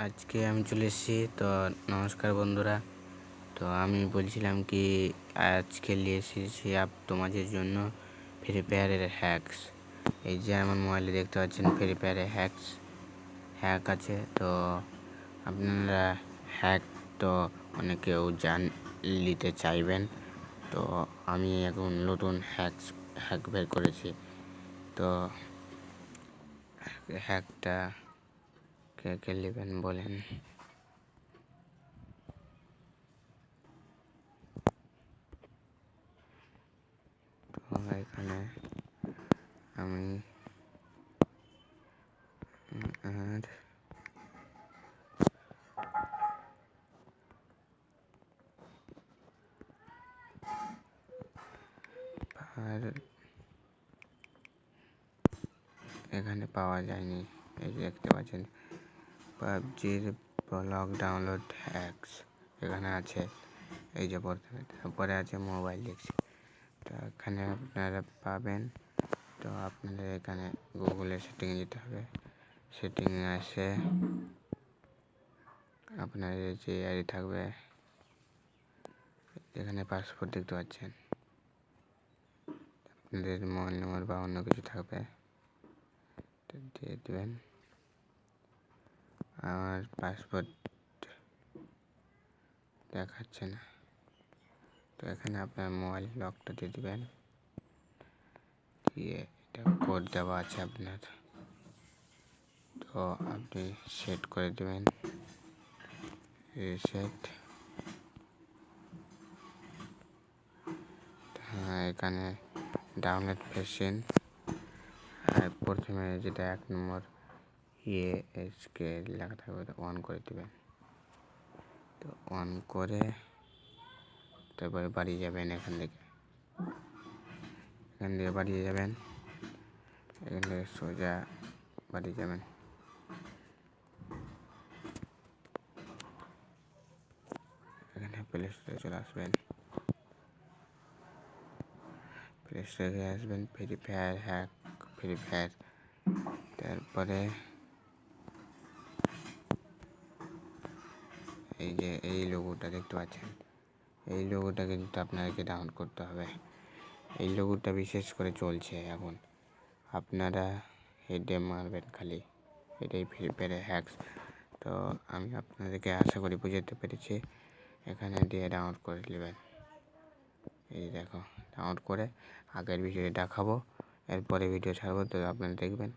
আজকে আমি চলে এসেছি। তো নমস্কার বন্ধুরা। তো আমি বলছিলাম কি, আজকে নিয়ে এসেছি তোমাদের জন্য ফ্রি ফায়ারের হ্যাকস। এই যে আমার মোবাইলে দেখতে পাচ্ছেন ফ্রি ফায়ারের হ্যাক আছে। তো আপনারা হ্যাক তো অনেকেও নিতে চাইবেন। তো আমি এখন নতুন হ্যাক বের করেছি। তো হ্যাকটা কে কে নেবেন বলেন। তো এখানে আমি আর এখানে পাওয়া যায়নি। এই যে দেখতে পাচ্ছেন পাবজির ব্লক ডাউনলোড হ্যাকস এখানে আছে। এই যে তারপরে আছে মোবাইল দেখছি। তো এখানে আপনারা পাবেন। তো আপনাদের এখানে গুগলের সেটিংয়ে যেতে হবে। সেটিংয়ে আসে আপনার যে আইডি থাকবে, এখানে পাসপোর্ট দেখতে পাচ্ছেন, আপনাদের মোবাইল নম্বর বা অন্য কিছু থাকবে দিয়ে দেবেন। আমার পাসপোর্ট দেখাচ্ছে না। তো এখানে আপনার মোবাইল লকটা দিয়ে দেবেন। দিয়ে এটা কোড দেওয়া আছে আপনার, তো আপনি সেট করে দেবেন। রিসেট। হ্যাঁ, এখানে ডাউনলোড মেশিন আর প্রথমে যেটা 1 নম্বর এসকে লেখা থাকবে ওটা অন করে দেবেন। তো অন করে তারপরে বাড়িয়ে যাবেন। এখান থেকে বাড়িয়ে যাবেন। এখান থেকে সোজা বাড়িয়ে যাবেন। এখানে প্লে স্টোরে চলে আসবেন। প্লে স্টোরে আসবেন free fire hack, free fire. তারপরে এই যে এই লোগোটা দেখতে পাচ্ছেন, এই লোগোটা কিন্তু আপনাদেরকে ডাউনলোড করতে হবে। এই লোগোটা বিশেষ করে চলছে এখন। আপনারা হেডে মারবেন খালি, এটাই ফ্রি ফায়ারের হ্যাকস। তো আমি আপনাদেরকে আশা করি বুঝাতে পেরেছি। এখানে দিয়ে ডাউনলোড করে নেবেন। এই দেখো, ডাউনলোড করে আগের ভিডিও দেখাবো, এরপরে ভিডিও ছাড়বো, তো আপনারা দেখবেন।